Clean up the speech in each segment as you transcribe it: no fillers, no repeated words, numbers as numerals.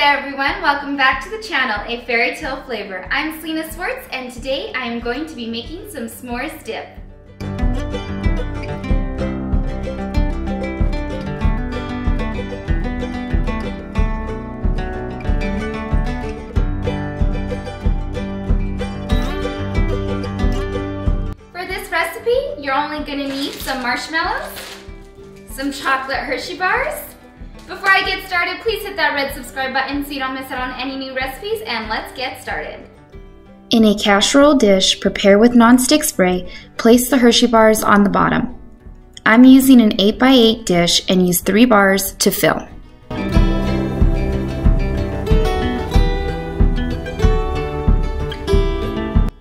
there everyone, welcome back to the channel, A Fairy Tale Flavor. I'm Selena Swartz and today I am going to be making some s'mores dip. For this recipe, you're only going to need some marshmallows, some chocolate Hershey bars. Before I get started, please hit that red subscribe button so you don't miss out on any new recipes, and let's get started. In a casserole dish, prepare with nonstick spray, place the Hershey bars on the bottom. I'm using an 8x8 dish and use 3 bars to fill.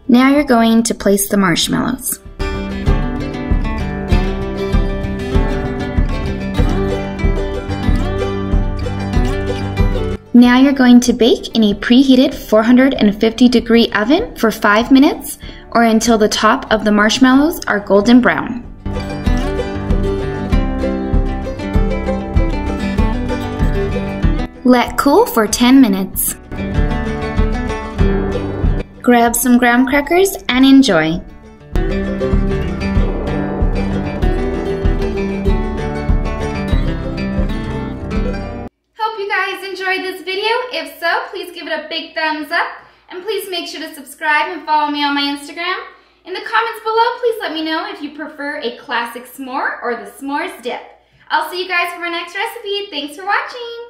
Now you're going to place the marshmallows. Now you're going to bake in a preheated 450-degree oven for 5 minutes or until the top of the marshmallows are golden brown. Let cool for 10 minutes. Grab some graham crackers and enjoy. Enjoyed this video? If so, please give it a big thumbs up and please make sure to subscribe and follow me on my Instagram. In the comments below, please let me know if you prefer a classic s'more or the s'mores dip. I'll see you guys for my next recipe. Thanks for watching!